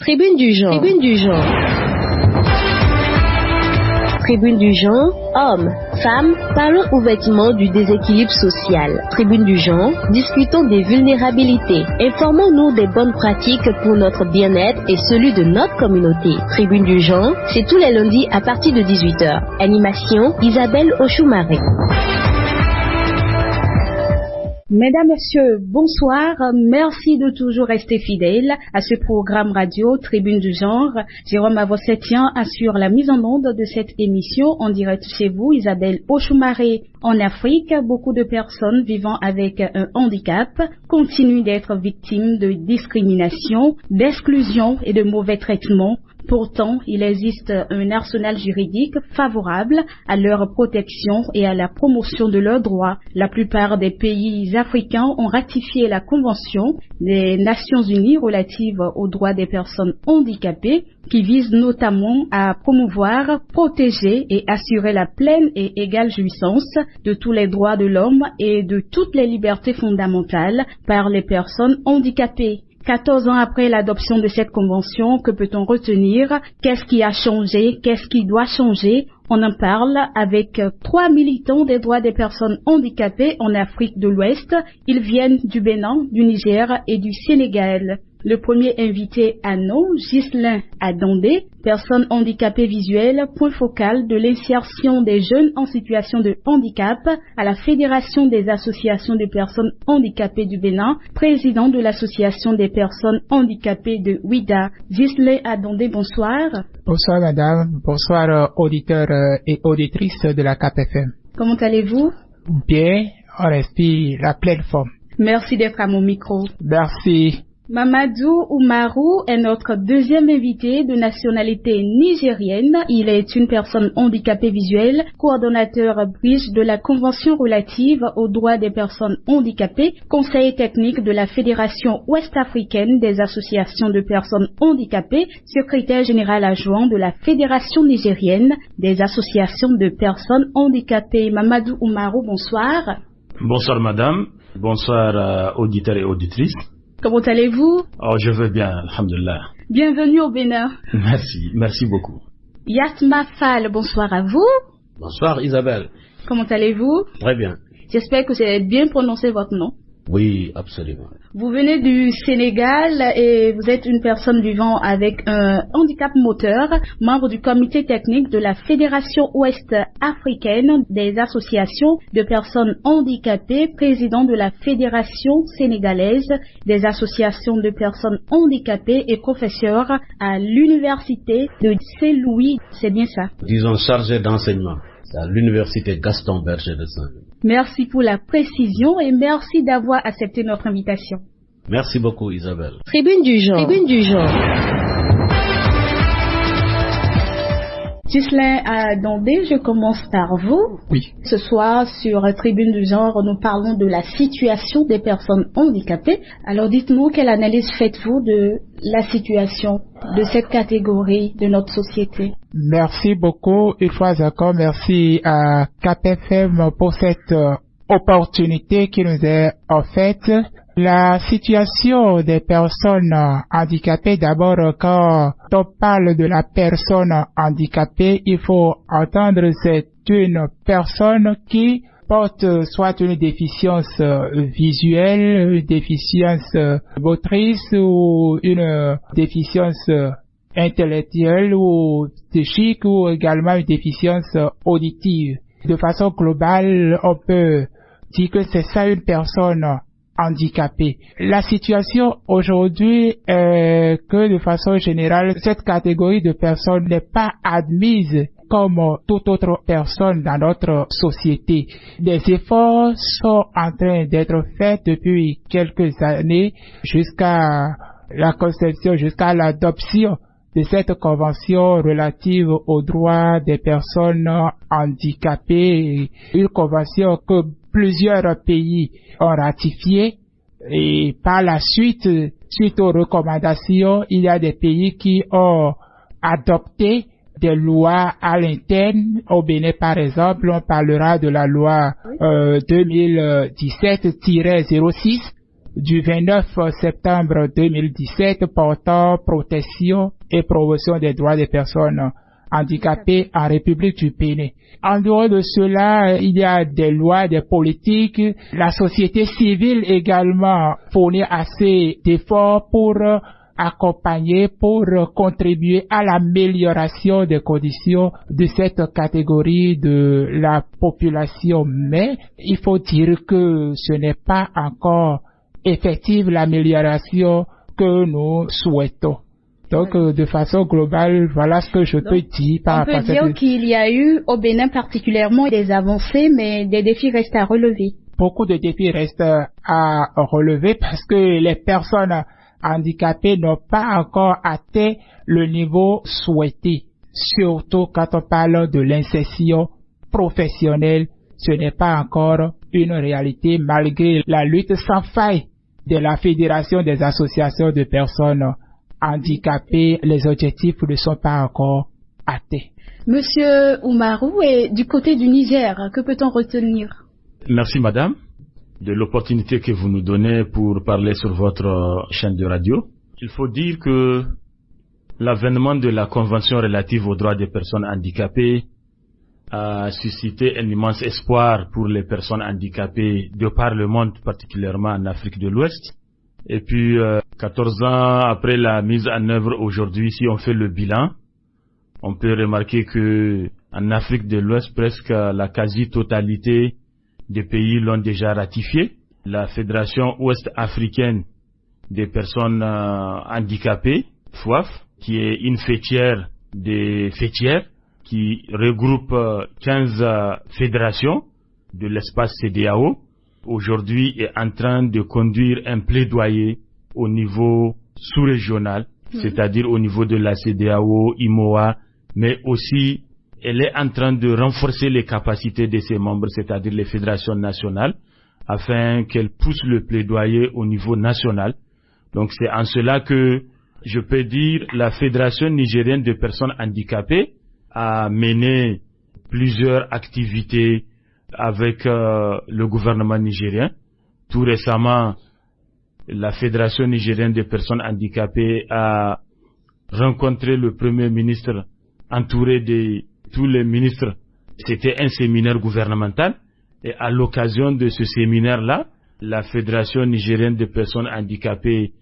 Tribune du genre. Tribune du genre. Tribune du genre, hommes, femmes, parlons ouvertement du déséquilibre social. Tribune du genre, discutons des vulnérabilités. Informons-nous des bonnes pratiques pour notre bien-être et celui de notre communauté. Tribune du genre, c'est tous les lundis à partir de 18h. Animation, Isabelle Ochoumaré. Mesdames, Messieurs, bonsoir. Merci de toujours rester fidèles à ce programme radio Tribune du genre. Jérôme Avossetien assure la mise en onde de cette émission en direct chez vous, Isabelle Ochoumaré. En Afrique, beaucoup de personnes vivant avec un handicap continuent d'être victimes de discrimination, d'exclusion et de mauvais traitements. Pourtant, il existe un arsenal juridique favorable à leur protection et à la promotion de leurs droits. La plupart des pays africains ont ratifié la Convention des Nations Unies relative aux droits des personnes handicapées qui vise notamment à promouvoir, protéger et assurer la pleine et égale jouissance de tous les droits de l'homme et de toutes les libertés fondamentales par les personnes handicapées. 14 ans après l'adoption de cette convention, que peut-on retenir? Qu'est-ce qui a changé? Qu'est-ce qui doit changer? On en parle avec 3 militants des droits des personnes handicapées en Afrique de l'Ouest. Ils viennent du Bénin, du Niger et du Sénégal. Le premier invité à nous, Ghislain Adondé, personne handicapée visuelle, point focal de l'insertion des jeunes en situation de handicap à la Fédération des associations de personnes handicapées du Bénin, président de l'association des personnes handicapées de Ouida. Ghislain Adondé, bonsoir. Bonsoir madame, bonsoir auditeurs et auditrices de la CAP-FM. Comment allez-vous? Bien, on respire la pleine forme. Merci d'être à mon micro. Merci. Mamadou Oumarou est notre deuxième invité de nationalité nigérienne. Il est une personne handicapée visuelle, coordonnateur bridge de la Convention relative aux droits des personnes handicapées, conseiller technique de la Fédération ouest-africaine des associations de personnes handicapées, secrétaire général adjoint de la Fédération nigérienne des associations de personnes handicapées. Mamadou Oumarou, bonsoir. Bonsoir madame, bonsoir auditeurs et auditrices. Comment allez-vous? Oh, je vais bien, alhamdulillah. Bienvenue au Bénin. Merci beaucoup. Yatma Fall, bonsoir à vous. Bonsoir Isabelle. Comment allez-vous? Très bien. J'espère que j'ai bien prononcé votre nom. Oui, absolument. Vous venez du Sénégal et vous êtes une personne vivant avec un handicap moteur, membre du comité technique de la Fédération ouest-africaine des associations de personnes handicapées, président de la Fédération sénégalaise des associations de personnes handicapées et professeur à l'université de Saint-Louis. C'est bien ça? Disons chargé d'enseignement à l'université Gaston Berger de Saint-Louis. Merci pour la précision et merci d'avoir accepté notre invitation. Merci beaucoup Isabelle. Tribune du genre. Tribune du genre. Ghislain Adondé, je commence par vous. Oui. Ce soir, sur Tribune du genre, nous parlons de la situation des personnes handicapées. Alors dites-nous, quelle analyse faites-vous de la situation de cette catégorie de notre société? Merci beaucoup. Une fois encore, merci à CAP-FM pour cette opportunité qui nous est offerte. La situation des personnes handicapées, d'abord, quand on parle de la personne handicapée, il faut entendre c'est une personne qui porte soit une déficience visuelle, une déficience motrice ou une déficience intellectuelle ou psychique ou également une déficience auditive. De façon globale, on peut dire que c'est ça une personne handicapés. La situation aujourd'hui est que de façon générale, cette catégorie de personnes n'est pas admise comme toute autre personne dans notre société. Des efforts sont en train d'être faits depuis quelques années jusqu'à la conception, jusqu'à l'adoption de cette convention relative aux droits des personnes handicapées, une convention que plusieurs pays ont ratifié et par la suite, suite aux recommandations, il y a des pays qui ont adopté des lois à l'interne. Au Bénin, par exemple, on parlera de la loi 2017-06 du 29 septembre 2017 portant protection et promotion des droits des personnes handicapées en République du Bénin. En dehors de cela, il y a des lois, des politiques. La société civile également fournit assez d'efforts pour accompagner, pour contribuer à l'amélioration des conditions de cette catégorie de la population. Mais il faut dire que ce n'est pas encore effective l'amélioration que nous souhaitons. Donc, de façon globale, voilà ce que je peux dire par rapport à cette... On peut dire qu'il y a eu au Bénin particulièrement des avancées, mais des défis restent à relever. Beaucoup de défis restent à relever parce que les personnes handicapées n'ont pas encore atteint le niveau souhaité. Surtout quand on parle de l'insertion professionnelle, ce n'est pas encore une réalité malgré la lutte sans faille de la Fédération des associations de personnes handicapés, les objectifs ne sont pas encore atteints. Monsieur Oumarou, et du côté du Niger, que peut-on retenir? Merci madame de l'opportunité que vous nous donnez pour parler sur votre chaîne de radio. Il faut dire que l'avènement de la Convention relative aux droits des personnes handicapées a suscité un immense espoir pour les personnes handicapées de par le monde, particulièrement en Afrique de l'Ouest. Et puis, 14 ans après la mise en œuvre aujourd'hui, si on fait le bilan, on peut remarquer que en Afrique de l'Ouest, presque la quasi-totalité des pays l'ont déjà ratifié. La Fédération ouest-africaine des personnes handicapées, FOAF, qui est une fêtière des fêtières, qui regroupe 15 fédérations de l'espace CEDEAO, aujourd'hui est en train de conduire un plaidoyer au niveau sous-régional, c'est-à-dire au niveau de la CEDEAO, IMOA, mais aussi elle est en train de renforcer les capacités de ses membres, c'est-à-dire les fédérations nationales, afin qu'elles poussent le plaidoyer au niveau national. Donc c'est en cela que je peux dire la Fédération nigérienne de personnes handicapées a mené plusieurs activités avec le gouvernement nigérien. Tout récemment, la Fédération nigérienne des personnes handicapées a rencontré le Premier ministre entouré de tous les ministres. C'était un séminaire gouvernemental et à l'occasion de ce séminaire-là, la Fédération nigérienne des personnes handicapées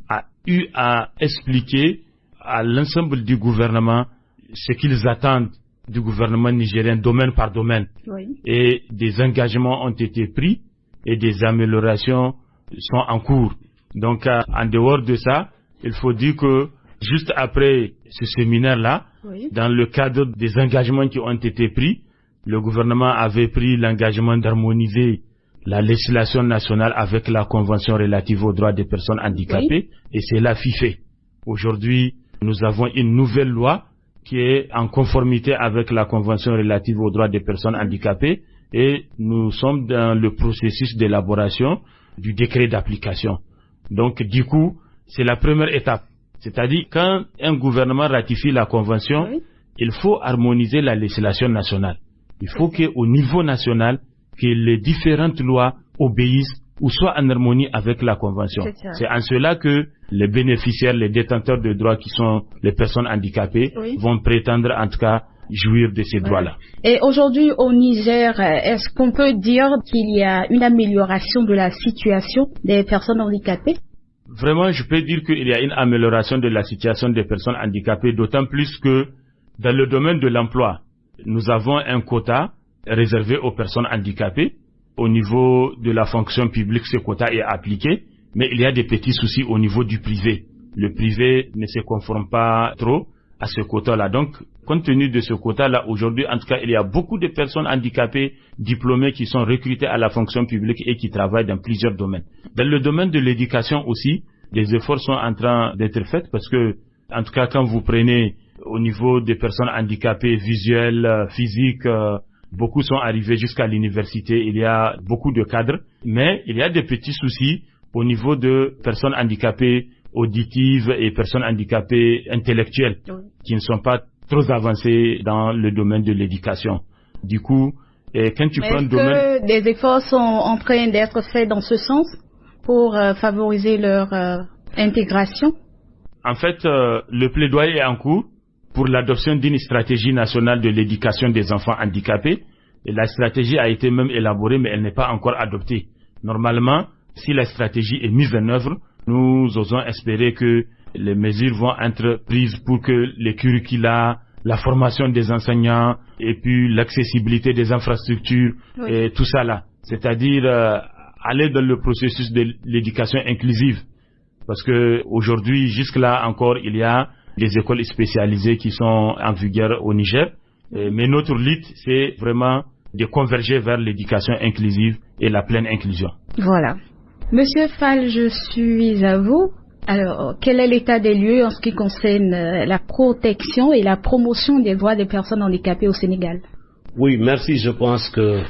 a eu à expliquer à l'ensemble du gouvernement ce qu'ils attendent du gouvernement nigérien domaine par domaine. Oui. Et des engagements ont été pris et des améliorations sont en cours. Donc en dehors de ça, il faut dire que juste après ce séminaire-là, oui, dans le cadre des engagements qui ont été pris, le gouvernement avait pris l'engagement d'harmoniser la législation nationale avec la Convention relative aux droits des personnes handicapées, oui, et c'est là fait. Aujourd'hui, nous avons une nouvelle loi qui est en conformité avec la Convention relative aux droits des personnes handicapées et nous sommes dans le processus d'élaboration du décret d'application. Donc, du coup, c'est la première étape. C'est-à-dire, quand un gouvernement ratifie la Convention, oui, il faut harmoniser la législation nationale. Il faut qu'au niveau national, que les différentes lois obéissent ou soient en harmonie avec la Convention. C'est en cela que les bénéficiaires, les détenteurs de droits qui sont les personnes handicapées, oui, vont prétendre en tout cas jouir de ces droits-là. Et aujourd'hui au Niger, est-ce qu'on peut dire qu'il y a une amélioration de la situation des personnes handicapées? Vraiment, je peux dire qu'il y a une amélioration de la situation des personnes handicapées, d'autant plus que dans le domaine de l'emploi, nous avons un quota réservé aux personnes handicapées. Au niveau de la fonction publique, ce quota est appliqué, mais il y a des petits soucis au niveau du privé. Le privé ne se conforme pas trop à ce quota-là. Donc, compte tenu de ce quota-là, aujourd'hui, en tout cas, il y a beaucoup de personnes handicapées diplômées qui sont recrutées à la fonction publique et qui travaillent dans plusieurs domaines. Dans le domaine de l'éducation aussi, des efforts sont en train d'être faits parce que, en tout cas, quand vous prenez au niveau des personnes handicapées visuelles, physiques, beaucoup sont arrivés jusqu'à l'université, il y a beaucoup de cadres, mais il y a des petits soucis au niveau de personnes handicapées auditives et personnes handicapées intellectuelles qui ne sont pas trop avancées dans le domaine de l'éducation. Du coup, quand tu prends le domaine... Est-ce que des efforts sont en train d'être faits dans ce sens? pour favoriser leur intégration? En fait, le plaidoyer est en cours pour l'adoption d'une stratégie nationale de l'éducation des enfants handicapés. Et la stratégie a été même élaborée, mais elle n'est pas encore adoptée. Normalement, si la stratégie est mise en œuvre, nous osons espérer que les mesures vont être prises pour que les curricula, la formation des enseignants et puis l'accessibilité des infrastructures et tout ça là. C'est-à-dire aller dans le processus de l'éducation inclusive. Parce que aujourd'hui, jusque-là encore, il y a des écoles spécialisées qui sont en vigueur au Niger. Mais notre lutte, c'est vraiment de converger vers l'éducation inclusive et la pleine inclusion. Voilà. Monsieur Fall, je suis à vous. Alors, quel est l'état des lieux en ce qui concerne la protection et la promotion des droits des personnes handicapées au Sénégal? Oui, merci. Je pense que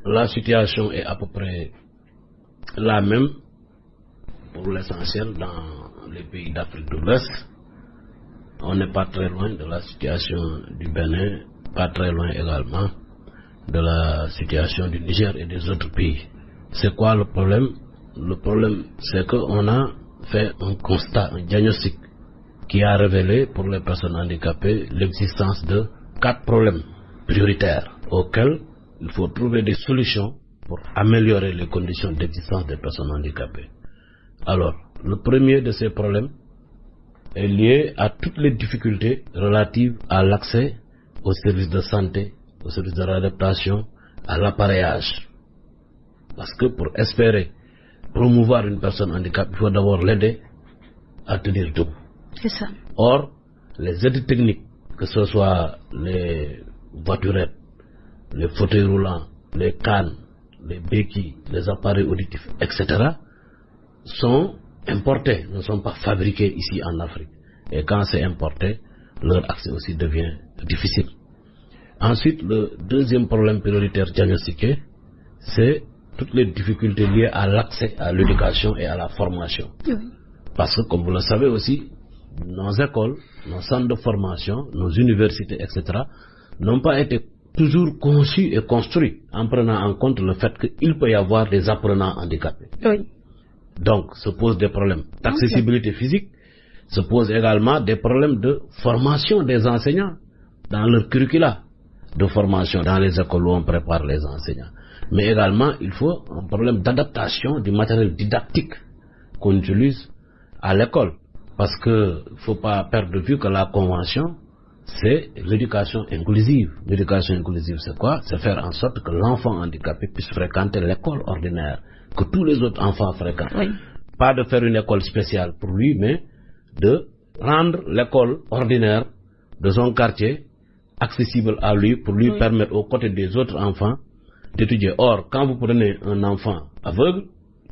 la situation est à peu près la même pour l'essentiel dans les pays d'Afrique de l'Ouest. On n'est pas très loin de la situation du Bénin, pas très loin également de la situation du Niger et des autres pays. C'est quoi le problème? Le problème, c'est qu'on a fait un constat, un diagnostic qui a révélé pour les personnes handicapées l'existence de 4 problèmes prioritaires auxquels il faut trouver des solutions pour améliorer les conditions d'existence des personnes handicapées. Alors, le premier de ces problèmes est lié à toutes les difficultés relatives à l'accès aux services de santé, aux services de réadaptation, à l'appareillage. Parce que pour espérer promouvoir une personne handicapée, il faut d'abord l'aider à tenir debout. C'est ça. Or, les aides techniques, que ce soit les voiturettes, les fauteuils roulants, les cannes, les béquilles, les appareils auditifs, etc., sont importés, ne sont pas fabriqués ici en Afrique. Et quand c'est importé, leur accès aussi devient difficile. Ensuite, le deuxième problème prioritaire diagnostiqué, c'est toutes les difficultés liées à l'accès à l'éducation et à la formation. Oui. Parce que, comme vous le savez aussi, nos écoles, nos centres de formation, nos universités, etc., n'ont pas été toujours conçus et construits en prenant en compte le fait qu'il peut y avoir des apprenants handicapés. Oui. Donc, se posent des problèmes d'accessibilité physique, se posent également des problèmes de formation des enseignants dans leur curricula, de formation dans les écoles où on prépare les enseignants. Mais également, il faut un problème d'adaptation du matériel didactique qu'on utilise à l'école. Parce qu'il ne faut pas perdre de vue que la convention, c'est l'éducation inclusive. L'éducation inclusive, c'est quoi? C'est faire en sorte que l'enfant handicapé puisse fréquenter l'école ordinaire, que tous les autres enfants fréquentent. Oui. Pas de faire une école spéciale pour lui, mais de rendre l'école ordinaire de son quartier accessible à lui pour lui permettre aux côtés des autres enfants d'étudier. Or, quand vous prenez un enfant aveugle,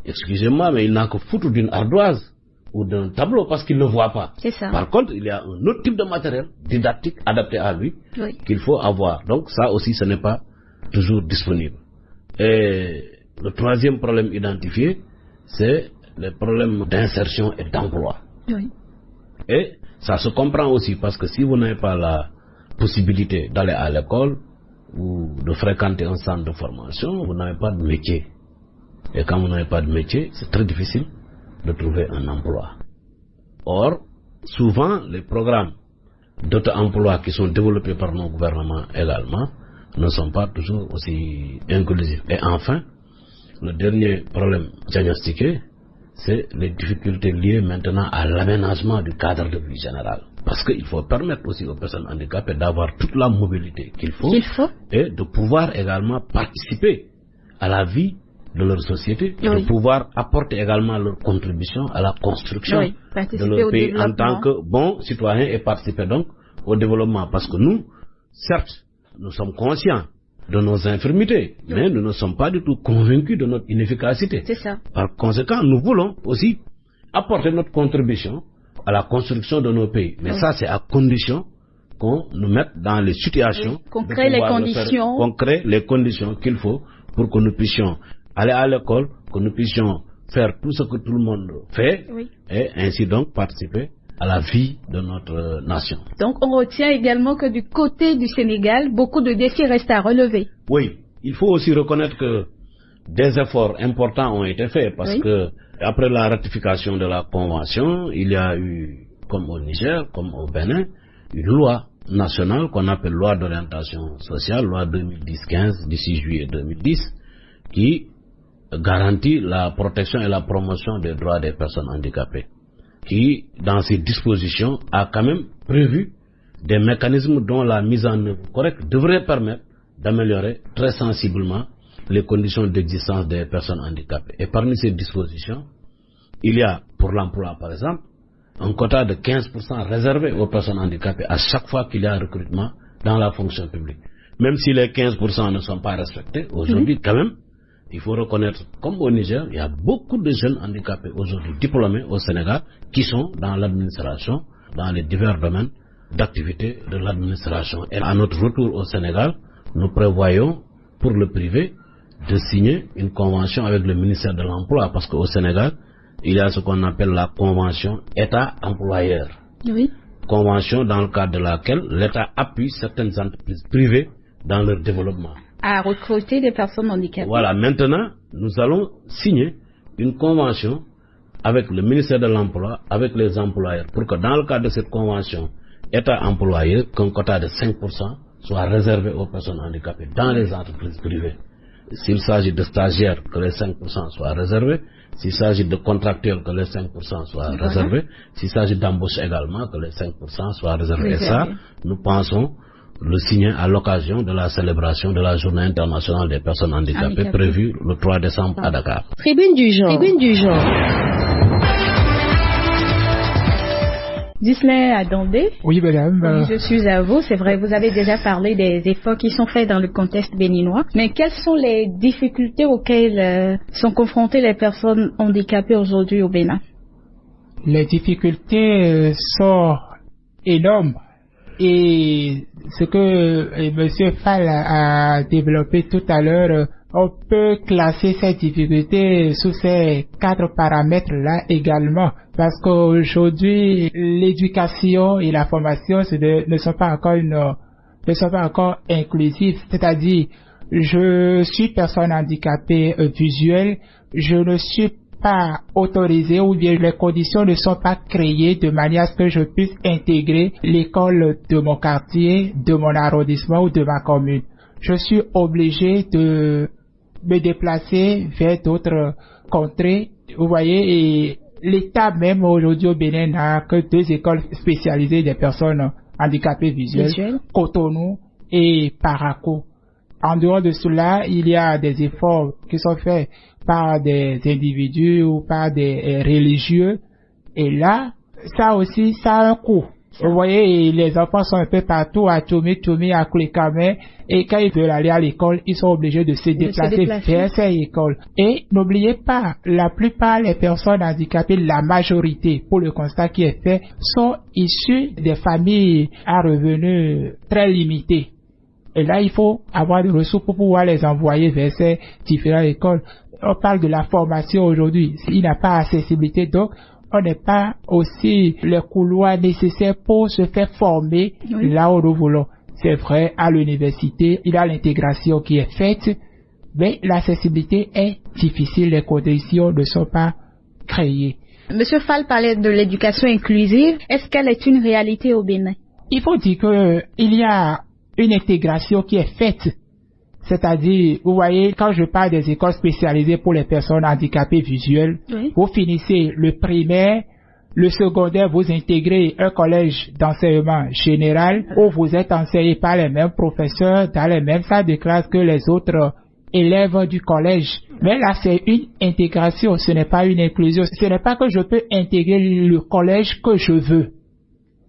excusez-moi, mais il n'a que foutre d'une ardoise ou d'un tableau parce qu'il ne voit pas. C'est ça. Par contre, il y a un autre type de matériel didactique adapté à lui qu'il faut avoir. Donc ça aussi, ce n'est pas toujours disponible. Et le troisième problème identifié, c'est les problèmes d'insertion et d'emploi. Oui. Et ça se comprend aussi parce que si vous n'avez pas la possibilité d'aller à l'école ou de fréquenter un centre de formation, vous n'avez pas de métier. Et quand vous n'avez pas de métier, c'est très difficile de trouver un emploi. Or, souvent, les programmes d'auto-emploi qui sont développés par nos gouvernements également ne sont pas toujours aussi inclusifs. Et enfin, le dernier problème diagnostiqué, c'est les difficultés liées maintenant à l'aménagement du cadre de vie général. Parce qu'il faut permettre aussi aux personnes handicapées d'avoir toute la mobilité qu'il faut et de pouvoir également participer à la vie de leur société, de pouvoir apporter également leur contribution à la construction de leur pays en tant que bons citoyens et participer donc au développement. Parce que nous, certes, nous sommes conscients de nos infirmités, mais nous ne sommes pas du tout convaincus de notre inefficacité. C'est ça. Par conséquent, nous voulons aussi apporter notre contribution à la construction de nos pays. Mais ça, c'est à condition qu'on nous mette dans les situations, qu'on crée les conditions qu'il faut pour que nous puissions aller à l'école, que nous puissions faire tout ce que tout le monde fait, et ainsi donc participer à la vie de notre nation. Donc on retient également que du côté du Sénégal, beaucoup de défis restent à relever. Oui, il faut aussi reconnaître que des efforts importants ont été faits parce que après la ratification de la convention, il y a eu, comme au Niger, comme au Bénin, une loi nationale qu'on appelle loi d'orientation sociale, loi 2010-15 du 6 juillet 2010, qui garantit la protection et la promotion des droits des personnes handicapées, qui, dans ses dispositions, a quand même prévu des mécanismes dont la mise en œuvre correcte devrait permettre d'améliorer très sensiblement les conditions d'existence des personnes handicapées. Et parmi ces dispositions, il y a, pour l'emploi par exemple, un quota de 15% réservé aux personnes handicapées à chaque fois qu'il y a un recrutement dans la fonction publique. Même si les 15% ne sont pas respectés, aujourd'hui quand même, il faut reconnaître, comme au Niger, il y a beaucoup de jeunes handicapés aujourd'hui diplômés au Sénégal qui sont dans l'administration, dans les divers domaines d'activité de l'administration. Et à notre retour au Sénégal, nous prévoyons pour le privé de signer une convention avec le ministère de l'Emploi, parce qu'au Sénégal, il y a ce qu'on appelle la convention État-employeur. Oui. Convention dans le cadre de laquelle l'État appuie certaines entreprises privées dans leur développement. À recruter des personnes handicapées. Voilà, maintenant, nous allons signer une convention avec le ministère de l'Emploi, avec les employeurs, pour que dans le cadre de cette convention État-employeur, qu'un quota de 5% soit réservé aux personnes handicapées dans les entreprises privées. S'il s'agit de stagiaires, que les 5% soient réservés. S'il s'agit de contractuels, que les 5% soient réservés. S'il s'agit d'embauche également, que les 5% soient réservés. Et ça, nous pensons le signer à l'occasion de la célébration de la Journée internationale des personnes handicapées prévue le 3 décembre à Dakar. Tribune du genre. Tribune du genre. Ghislain Adondé. Oui, madame. Oui, je suis à vous. C'est vrai, vous avez déjà parlé des efforts qui sont faits dans le contexte béninois. Mais quelles sont les difficultés auxquelles sont confrontées les personnes handicapées aujourd'hui au Bénin? Les difficultés sont énormes. Et ce que M. Fall a développé tout à l'heure, on peut classer ces difficultés sous ces 4 paramètres-là également. Parce qu'aujourd'hui, l'éducation et la formation ne sont pas encore inclusives. C'est-à-dire, je suis personne handicapée visuelle, je ne suis pas autorisé ou bien les conditions ne sont pas créées de manière à ce que je puisse intégrer l'école de mon quartier, de mon arrondissement ou de ma commune. Je suis obligé de me déplacer vers d'autres contrées. Vous voyez, et l'État même aujourd'hui au Bénin n'a que 2 écoles spécialisées des personnes handicapées visuelles, Cotonou et Parakou. En dehors de cela, il y a des efforts qui sont faits par des individus ou par des religieux. Et là, ça aussi, ça a un coût. Vous voyez, les enfants sont un peu partout, à Toumi, à Koulikame, et quand ils veulent aller à l'école, ils sont obligés de se déplacer vers ces écoles. Et n'oubliez pas, la plupart des personnes handicapées, la majorité, pour le constat qui est fait, sont issues des familles à revenus très limités. Et là, il faut avoir des ressources pour pouvoir les envoyer vers ces différentes écoles. On parle de la formation aujourd'hui. Il n'y a pas accessibilité, donc on n'est pas aussi les couloirs nécessaires pour se faire former là où nous voulons. C'est vrai, à l'université, il y a l'intégration qui est faite, mais l'accessibilité est difficile, les conditions ne sont pas créées. Monsieur Fall parlait de l'éducation inclusive. Est-ce qu'elle est une réalité au Bénin? Il faut dire qu'il y a une intégration qui est faite. C'est-à-dire, vous voyez, quand je parle des écoles spécialisées pour les personnes handicapées visuelles, vous finissez le primaire, le secondaire, vous intégrez un collège d'enseignement général où vous êtes enseigné par les mêmes professeurs dans les mêmes salles de classe que les autres élèves du collège. Mais là, c'est une intégration, ce n'est pas une inclusion. Ce n'est pas que je peux intégrer le collège que je veux.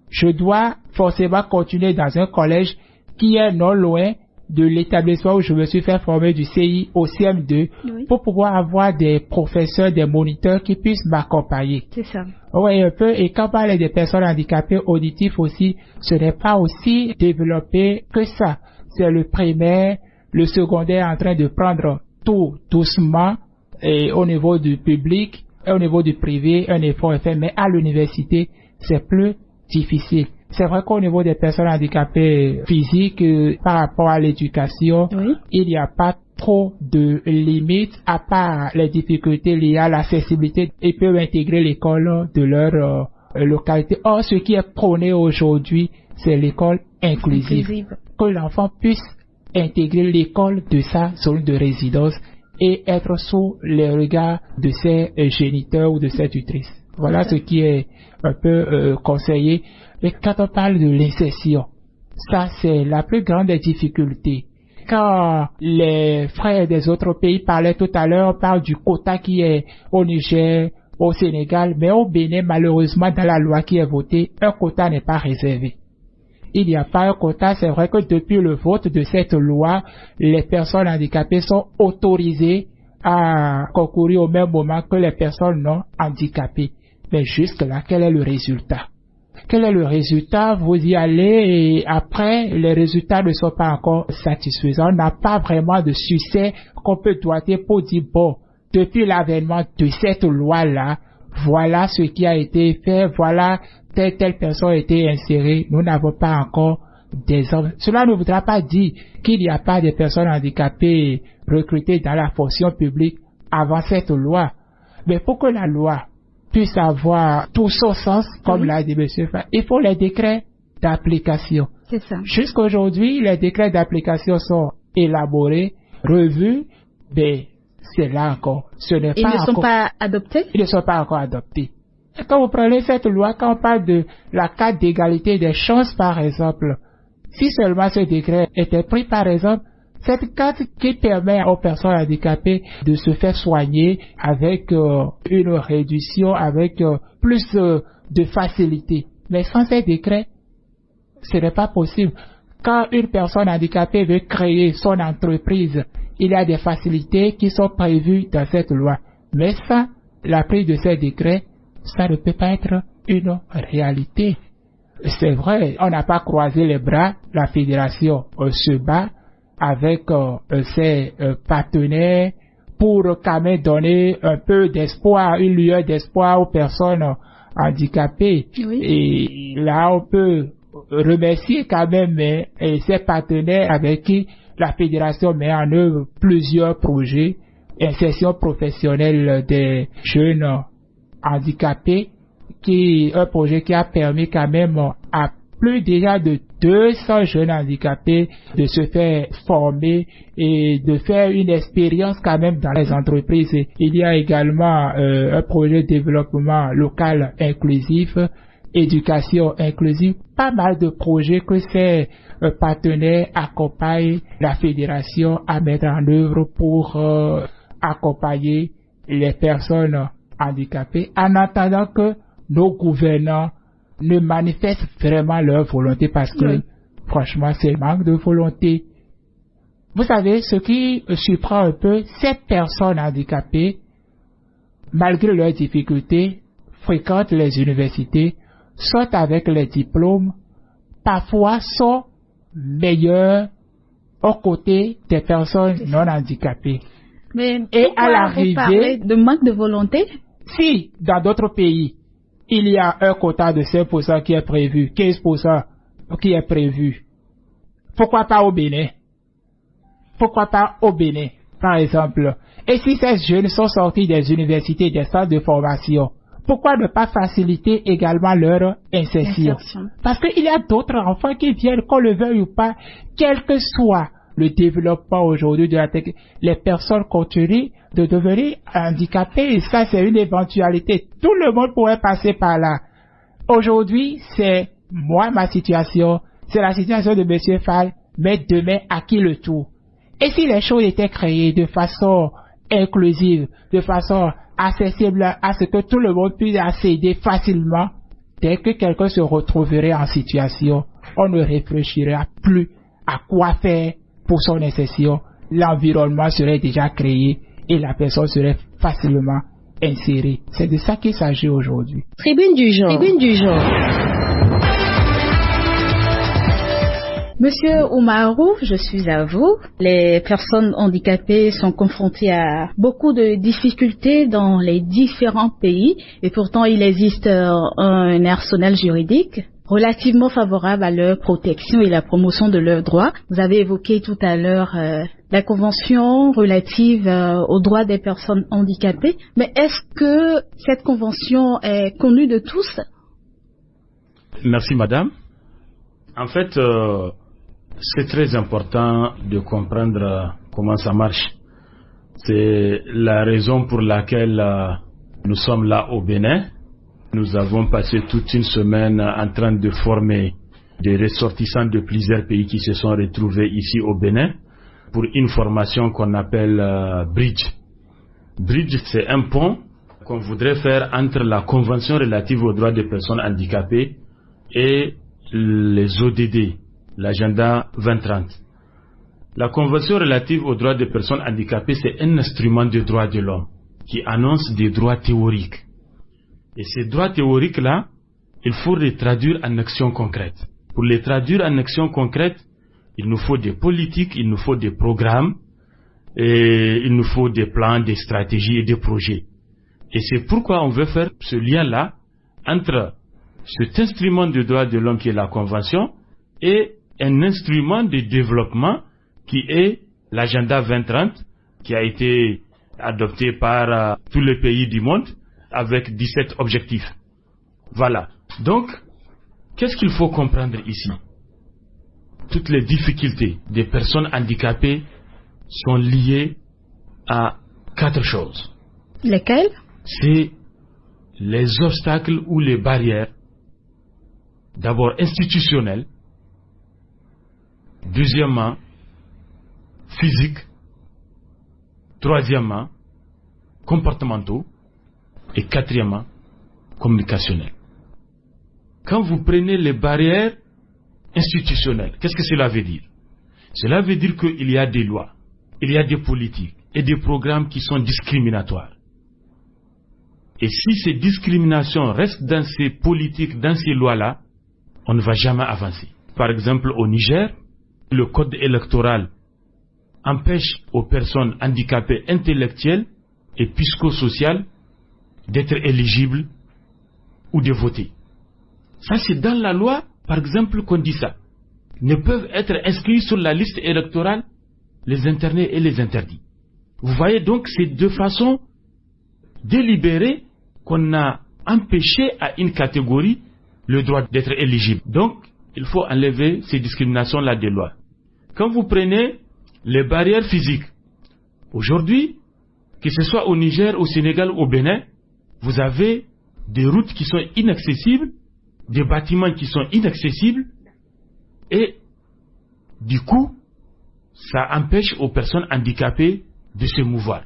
Je dois forcément continuer dans un collège qui est non loin de l'établissement où je me suis fait former du CI au CM2 pour pouvoir avoir des professeurs, des moniteurs qui puissent m'accompagner. C'est ça. Oui, un peu. Et quand on parle des personnes handicapées auditifs aussi, ce n'est pas aussi développé que ça. C'est le primaire, le secondaire en train de prendre tout doucement et au niveau du public et au niveau du privé, un effort est fait, mais à l'université, c'est plus difficile. C'est vrai qu'au niveau des personnes handicapées physiques, par rapport à l'éducation, il n'y a pas trop de limites, à part les difficultés liées à l'accessibilité, ils peuvent intégrer l'école de leur localité. Or, ce qui est prôné aujourd'hui, c'est l'école inclusive. Que l'enfant puisse intégrer l'école de sa zone de résidence et être sous les regards de ses géniteurs ou de ses tutrices. Voilà ce qui est un peu conseillé. Mais quand on parle de l'insertion, ça c'est la plus grande des difficultés. Quand les frères des autres pays parlaient tout à l'heure, on parle du quota qui est au Niger, au Sénégal, mais au Bénin, malheureusement, dans la loi qui est votée, un quota n'est pas réservé. Il n'y a pas un quota. C'est vrai que depuis le vote de cette loi, les personnes handicapées sont autorisées à concourir au même moment que les personnes non handicapées. Mais juste là, quel est le résultat? Quel est le résultat? Vous y allez et après, les résultats ne sont pas encore satisfaisants. On n'a pas vraiment de succès qu'on peut doiter pour dire, bon, depuis l'avènement de cette loi-là, voilà ce qui a été fait, voilà telle personne a été insérée. Nous n'avons pas encore d'exemple. Cela ne voudra pas dire qu'il n'y a pas de personnes handicapées recrutées dans la fonction publique avant cette loi. Mais pour que la loi puisse avoir tout son sens, comme l'a dit M. Fall, il faut les décrets d'application. C'est ça. Jusqu'à aujourd'hui, les décrets d'application sont élaborés, revus, mais c'est là encore. Ils ne sont pas adoptés? Ils ne sont pas encore adoptés. Et quand vous prenez cette loi, quand on parle de la carte d'égalité des chances, par exemple, si seulement ce décret était pris, par exemple, cette carte qui permet aux personnes handicapées de se faire soigner avec une réduction, avec plus de facilité. Mais sans ces décrets, ce n'est pas possible. Quand une personne handicapée veut créer son entreprise, il y a des facilités qui sont prévues dans cette loi. Mais sans la prise de ces décrets, ça ne peut pas être une réalité. C'est vrai, on n'a pas croisé les bras, la fédération se bat avec ses partenaires pour quand même donner un peu d'espoir, une lueur d'espoir aux personnes handicapées. Oui. Et là, on peut remercier quand même ces partenaires avec qui la fédération met en œuvre plusieurs projets, insertion professionnelle des jeunes handicapés, un projet qui a permis quand même à plus déjà de 200 jeunes handicapés de se faire former et de faire une expérience quand même dans les entreprises. Il y a également un projet de développement local inclusif, éducation inclusive, pas mal de projets que ces partenaires accompagnent la fédération à mettre en œuvre pour accompagner les personnes handicapées en attendant que nos gouvernants ne manifestent vraiment leur volonté parce que franchement c'est manque de volonté. Vous savez, ce qui surprend un peu, ces personnes handicapées, malgré leurs difficultés, fréquentent les universités, sont avec les diplômes, parfois sont meilleurs aux côtés des personnes non handicapées. Mais et à l'arrivée de manque de volonté? Si, dans d'autres pays, il y a un quota de 5% qui est prévu, 15% qui est prévu. Pourquoi pas au Bénin? Pourquoi pas au Bénin, par exemple? Et si ces jeunes sont sortis des universités, des centres de formation, pourquoi ne pas faciliter également leur insertion? Parce qu'il y a d'autres enfants qui viennent, qu'on le veuille ou pas, quel que soit le développement aujourd'hui de la technique, les personnes continuent de devenir handicapées et ça c'est une éventualité. Tout le monde pourrait passer par là. Aujourd'hui, c'est moi, ma situation, c'est la situation de M. Fall, mais demain, à qui le tour? Et si les choses étaient créées de façon inclusive, de façon accessible à ce que tout le monde puisse accéder facilement, dès que quelqu'un se retrouverait en situation, on ne réfléchirait plus à quoi faire pour son insertion. L'environnement serait déjà créé et la personne serait facilement insérée. C'est de ça qu'il s'agit aujourd'hui. Tribune du genre. Tribune du genre. Monsieur Oumarou, je suis à vous. Les personnes handicapées sont confrontées à beaucoup de difficultés dans les différents pays et pourtant il existe un arsenal juridique relativement favorables à leur protection et la promotion de leurs droits. Vous avez évoqué tout à l'heure la convention relative aux droits des personnes handicapées, mais est-ce que cette convention est connue de tous? Merci madame. En fait, c'est très important de comprendre comment ça marche. C'est la raison pour laquelle nous sommes là au Bénin. Nous avons passé toute une semaine en train de former des ressortissants de plusieurs pays qui se sont retrouvés ici au Bénin pour une formation qu'on appelle Bridge. Bridge, c'est un pont qu'on voudrait faire entre la Convention relative aux droits des personnes handicapées et les ODD, l'agenda 2030. La Convention relative aux droits des personnes handicapées, c'est un instrument de droits de l'homme qui annonce des droits théoriques. Et ces droits théoriques-là, il faut les traduire en actions concrètes. Pour les traduire en actions concrètes, il nous faut des politiques, il nous faut des programmes, et il nous faut des plans, des stratégies et des projets. Et c'est pourquoi on veut faire ce lien-là entre cet instrument de droits de l'homme qui est la Convention et un instrument de développement qui est l'agenda 2030, qui a été adopté par tous les pays du monde avec 17 objectifs. Voilà. Donc, qu'est-ce qu'il faut comprendre ici? Toutes les difficultés des personnes handicapées sont liées à 4 choses. Lesquelles? C'est les obstacles ou les barrières, d'abord institutionnelles, deuxièmement, physiques, troisièmement, comportementaux, et quatrièmement, communicationnels. Quand vous prenez les barrières institutionnelles, qu'est-ce que cela veut dire? Cela veut dire qu'il y a des lois, il y a des politiques et des programmes qui sont discriminatoires. Et si ces discriminations restent dans ces politiques, dans ces lois-là, on ne va jamais avancer. Par exemple, au Niger, le code électoral empêche aux personnes handicapées intellectuelles et psychosociales d'être éligibles ou de voter. Ça, c'est dans la loi, par exemple, qu'on dit ça. Ne peuvent être inscrits sur la liste électorale les internés et les interdits. Vous voyez donc, c'est de façon délibérée qu'on a empêché à une catégorie le droit d'être éligible. Donc, il faut enlever ces discriminations-là des lois. Quand vous prenez les barrières physiques, aujourd'hui, que ce soit au Niger, au Sénégal, au Bénin, vous avez des routes qui sont inaccessibles, des bâtiments qui sont inaccessibles, et du coup, ça empêche aux personnes handicapées de se mouvoir.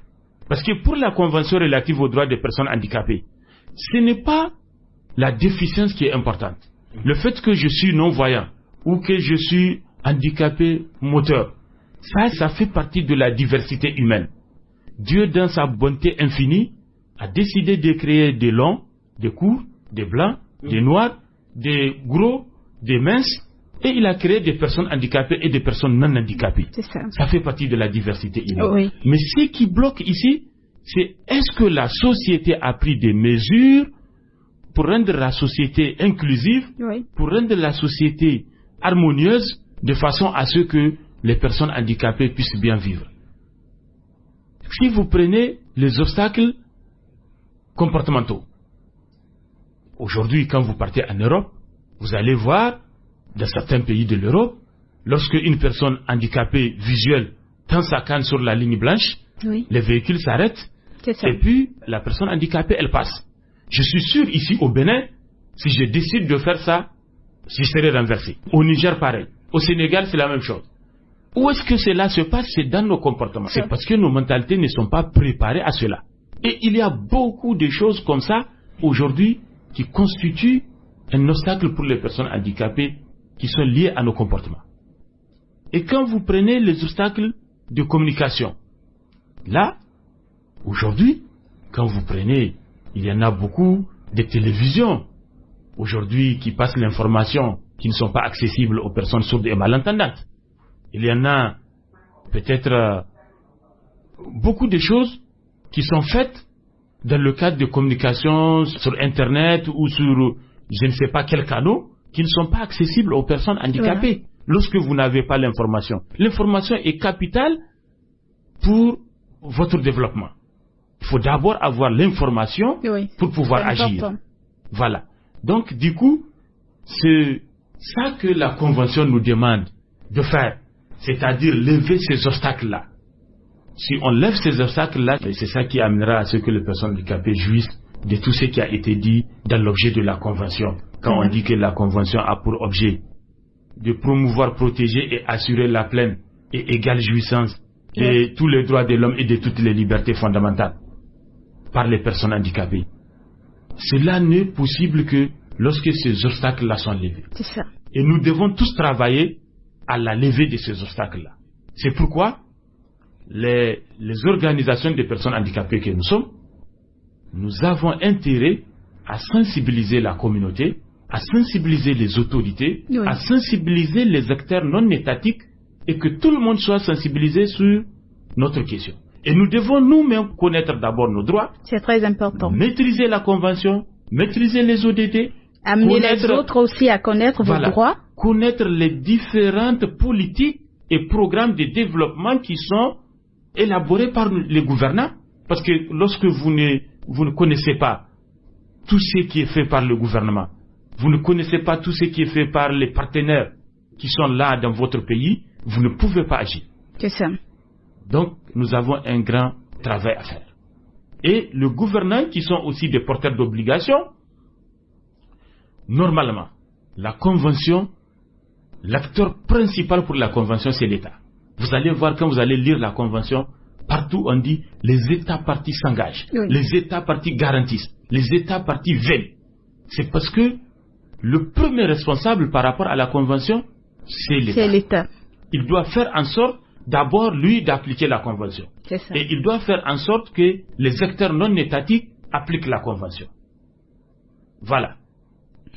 Parce que pour la Convention relative aux droits des personnes handicapées, ce n'est pas la déficience qui est importante. Le fait que je suis non-voyant ou que je suis handicapé moteur, ça fait partie de la diversité humaine. Dieu, dans sa bonté infinie, a décidé de créer des longs, des courts, des blancs, des noirs, des gros, des minces, et il a créé des personnes handicapées et des personnes non handicapées. C'est ça. Ça fait partie de la diversité humaine. Oui. Mais ce qui bloque ici, c'est est-ce que la société a pris des mesures pour rendre la société inclusive, Oui. pour rendre la société harmonieuse, de façon à ce que les personnes handicapées puissent bien vivre. Si vous prenez les obstacles comportementaux, aujourd'hui, quand vous partez en Europe, vous allez voir, dans certains pays de l'Europe, lorsque une personne handicapée visuelle tend sa canne sur la ligne blanche, Oui. les véhicules s'arrêtent, C'est ça. et puis la personne handicapée, elle passe. Je suis sûr, ici au Bénin, si je décide de faire ça, je serai renversé. Au Niger, pareil. Au Sénégal, c'est la même chose. Où est-ce que cela se passe? C'est dans nos comportements. C'est parce que nos mentalités ne sont pas préparées à cela. Et il y a beaucoup de choses comme ça, aujourd'hui, qui constituent un obstacle pour les personnes handicapées qui sont liées à nos comportements. Et quand vous prenez les obstacles de communication, là, aujourd'hui, quand vous prenez, il y en a beaucoup de télévisions, aujourd'hui, qui passent l'information, qui ne sont pas accessibles aux personnes sourdes et malentendantes. Il y en a peut-être beaucoup de choses qui sont faites dans le cadre de communication sur Internet ou sur je ne sais pas quel canal, qui ne sont pas accessibles aux personnes handicapées. Lorsque vous n'avez pas l'information. L'information est capitale pour votre développement. Il faut d'abord avoir l'information pour pouvoir agir. Voilà. Donc, du coup, c'est ça que la Convention nous demande de faire. C'est-à-dire lever ces obstacles-là. Si on lève ces obstacles-là, c'est ça qui amènera à ce que les personnes handicapées jouissent de tout ce qui a été dit dans l'objet de la Convention. Quand on dit que la Convention a pour objet de promouvoir, protéger et assurer la pleine et égale jouissance de tous les droits de l'homme et de toutes les libertés fondamentales par les personnes handicapées. Cela n'est possible que lorsque ces obstacles-là sont levés. C'est ça. Et nous devons tous travailler à la levée de ces obstacles-là. C'est pourquoi les organisations des personnes handicapées que nous sommes, nous avons intérêt à sensibiliser la communauté, à sensibiliser les autorités, à sensibiliser les acteurs non étatiques et que tout le monde soit sensibilisé sur notre question. Et nous devons nous-mêmes connaître d'abord nos droits. C'est très important. Maîtriser la Convention, maîtriser les ODD. Amener les autres aussi à connaître vos droits. Connaître les différentes politiques et programmes de développement qui sont élaborés par les gouvernants. Parce que lorsque vous ne connaissez pas tout ce qui est fait par le gouvernement, vous ne connaissez pas tout ce qui est fait par les partenaires qui sont là dans votre pays, vous ne pouvez pas agir. C'est ça. Donc, nous avons un grand travail à faire. Et les gouvernants qui sont aussi des porteurs d'obligations, normalement, la Convention, l'acteur principal pour la Convention, c'est l'État. Vous allez voir quand vous allez lire la Convention, partout on dit les États partis s'engagent, les États partis garantissent, les États partis veillent. C'est parce que le premier responsable par rapport à la Convention, c'est l'État. C'est l'État. Il doit faire en sorte d'abord, lui, d'appliquer la Convention. C'est ça. Et il doit faire en sorte que les acteurs non étatiques appliquent la Convention. Voilà.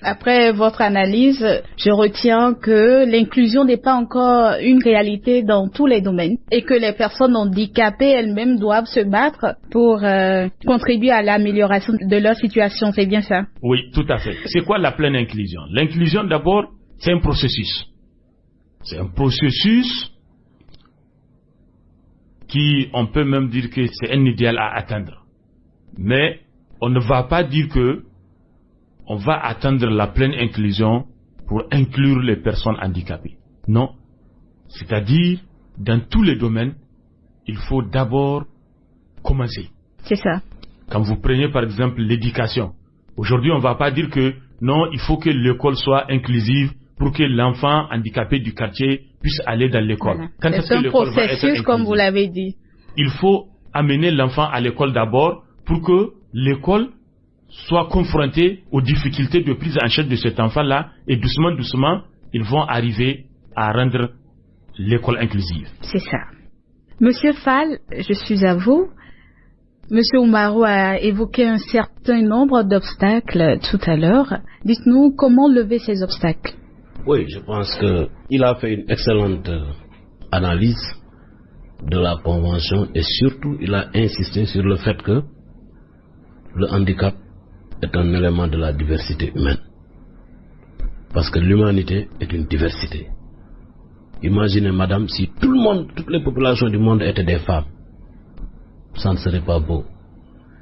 Après votre analyse, je retiens que l'inclusion n'est pas encore une réalité dans tous les domaines et que les personnes handicapées elles-mêmes doivent se battre pour contribuer à l'amélioration de leur situation. C'est bien ça? Oui, tout à fait. C'est quoi la pleine inclusion? L'inclusion, d'abord, c'est un processus. C'est un processus qui, on peut même dire que c'est un idéal à atteindre. Mais on ne va pas dire que on va atteindre la pleine inclusion pour inclure les personnes handicapées. Non. C'est-à-dire, dans tous les domaines, il faut d'abord commencer. C'est ça. Quand vous prenez par exemple l'éducation, aujourd'hui on ne va pas dire que non, il faut que l'école soit inclusive pour que l'enfant handicapé du quartier puisse aller dans l'école. Voilà. C'est un processus comme vous l'avez dit. Il faut amener l'enfant à l'école d'abord pour que l'école soit confrontée aux difficultés de prise en charge de cet enfant-là et doucement, doucement, ils vont arriver à rendre l'école inclusive. C'est ça. Monsieur Fall, je suis à vous. Monsieur Oumarou a évoqué un certain nombre d'obstacles tout à l'heure. Dites-nous comment lever ces obstacles. Oui, je pense qu'il a fait une excellente analyse de la Convention et surtout il a insisté sur le fait que le handicap est un élément de la diversité humaine. Parce que l'humanité est une diversité. Imaginez, madame, si tout le monde, toutes les populations du monde étaient des femmes, ça ne serait pas beau.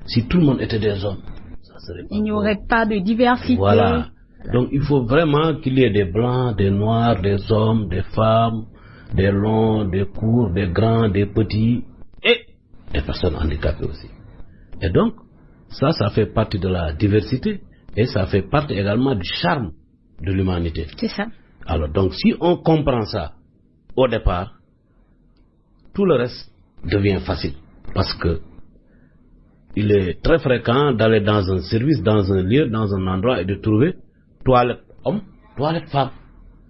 Si tout le monde était des hommes, ça serait pas beau. Il n'y aurait pas de diversité. Voilà. Donc il faut vraiment qu'il y ait des blancs, des noirs, des hommes, des femmes, des longs, des courts, des grands, des petits et des personnes handicapées aussi. Et donc, ça fait partie de la diversité et ça fait partie également du charme de l'humanité. C'est ça. Alors donc, si on comprend ça au départ, tout le reste devient facile. Parce que il est très fréquent d'aller dans un service, dans un lieu, dans un endroit et de trouver toilette homme, toilette femme.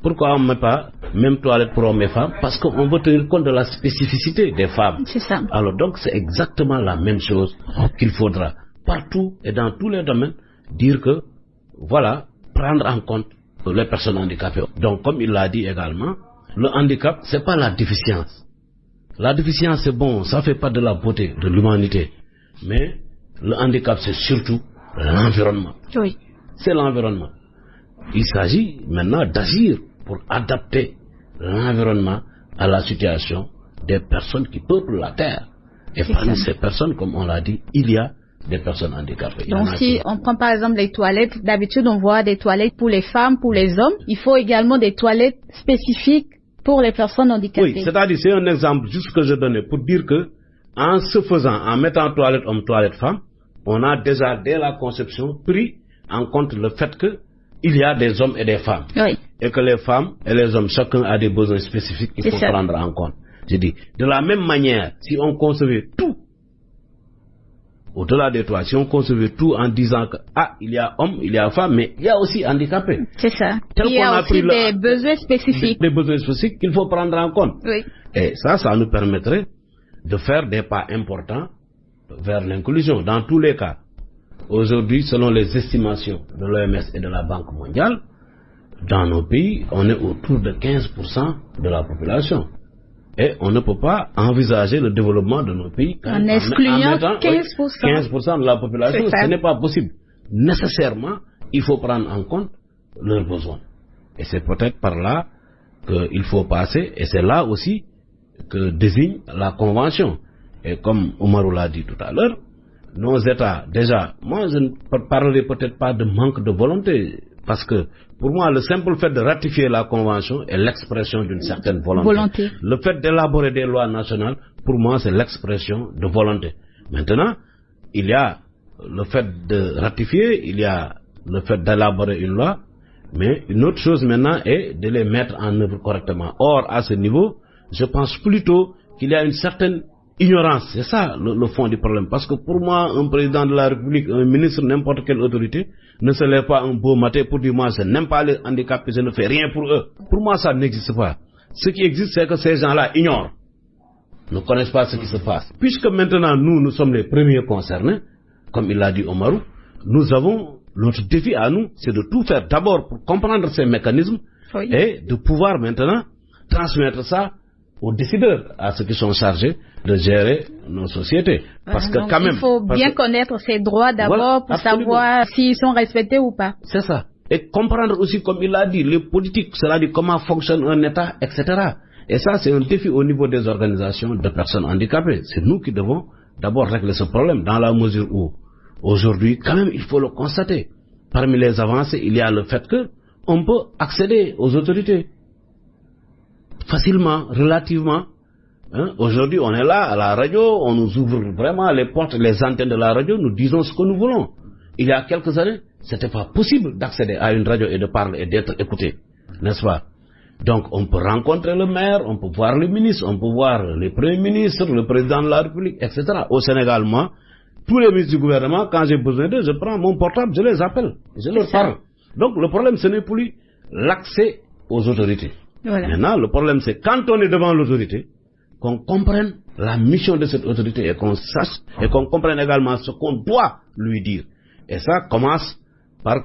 Pourquoi on ne met pas même toilette pour hommes et femmes? Parce qu'on veut tenir compte de la spécificité des femmes. C'est ça. Alors donc c'est exactement la même chose qu'il faudra partout et dans tous les domaines dire que voilà, prendre en compte les personnes handicapées. Donc comme il l'a dit également, le handicap c'est pas la déficience. La déficience c'est bon, ça fait pas de la beauté de l'humanité. Mais le handicap c'est surtout l'environnement. Oui. C'est l'environnement. Il s'agit maintenant d'agir pour adapter l'environnement à la situation des personnes qui peuplent la Terre. Et parmi ces personnes, comme on l'a dit, il y a des personnes handicapées. Donc si on prend par exemple les toilettes, d'habitude on voit des toilettes pour les femmes, pour les hommes. Il faut également des toilettes spécifiques pour les personnes handicapées. Oui, c'est-à-dire c'est un exemple juste que je donnais pour dire que en se faisant, en mettant toilette homme, toilette femme, on a déjà dès la conception pris en compte le fait que il y a des hommes et des femmes. Oui. Et que les femmes et les hommes, chacun a des besoins spécifiques qu'il faut prendre en compte. Je dis, de la même manière, si on concevait tout, au-delà des toits, si on concevait tout en disant que, il y a homme, il y a femme, mais il y a aussi handicapés. C'est ça. Il y a aussi des besoins spécifiques. Des besoins spécifiques qu'il faut prendre en compte. Oui. Et ça nous permettrait de faire des pas importants vers l'inclusion, dans tous les cas. Aujourd'hui, selon les estimations de l'OMS et de la Banque mondiale, dans nos pays, on est autour de 15% de la population. Et on ne peut pas envisager le développement de nos pays en excluant 15%. 15% de la population. Ce n'est pas possible. Nécessairement, il faut prendre en compte leurs besoins. Et c'est peut-être par là qu'il faut passer. Et c'est là aussi que désigne la Convention. Et comme Oumarou l'a dit tout à l'heure, nos États, déjà, moi je ne parlerai peut-être pas de manque de volonté, parce que pour moi le simple fait de ratifier la Convention est l'expression d'une certaine volonté. Le fait d'élaborer des lois nationales, pour moi c'est l'expression de volonté. Maintenant, il y a le fait de ratifier, il y a le fait d'élaborer une loi, mais une autre chose maintenant est de les mettre en œuvre correctement. Or, à ce niveau, je pense plutôt qu'il y a une certaine ignorance, c'est ça le fond du problème. Parce que pour moi, un président de la République, un ministre, n'importe quelle autorité, ne se lève pas un beau matin pour dire moi je n'aime pas les handicapés, je ne fais rien pour eux. Pour moi, ça n'existe pas. Ce qui existe, c'est que ces gens-là ignorent, ne connaissent pas ce qui se passe. Puisque maintenant, nous sommes les premiers concernés, comme il l'a dit Oumarou, nous avons, notre défi à nous, c'est de tout faire d'abord pour comprendre ces mécanismes et de pouvoir maintenant transmettre ça aux décideurs, à ceux qui sont chargés de gérer nos sociétés. Parce que quand même, il faut bien connaître ses droits d'abord pour savoir s'ils sont respectés ou pas. C'est ça. Et comprendre aussi, comme il l'a dit, les politiques, cela dit comment fonctionne un État, etc. Et ça, c'est un défi au niveau des organisations de personnes handicapées. C'est nous qui devons d'abord régler ce problème, dans la mesure où, aujourd'hui, quand même, il faut le constater. Parmi les avancées, il y a le fait que on peut accéder aux autorités facilement, relativement. Aujourd'hui, on est là à la radio, on nous ouvre vraiment les portes, les antennes de la radio, nous disons ce que nous voulons. Il y a quelques années, c'était pas possible d'accéder à une radio et de parler et d'être écouté, n'est-ce pas? Donc, on peut rencontrer le maire, on peut voir le ministre, on peut voir les premiers ministres, le président de la République, etc. Au Sénégal, moi, tous les ministres du gouvernement, quand j'ai besoin d'eux, je prends mon portable, je les appelle, je leur parle. Donc, le problème, ce n'est plus l'accès aux autorités. Voilà. Maintenant, le problème, c'est quand on est devant l'autorité, qu'on comprenne la mission de cette autorité et qu'on sache et qu'on comprenne également ce qu'on doit lui dire. Et ça commence par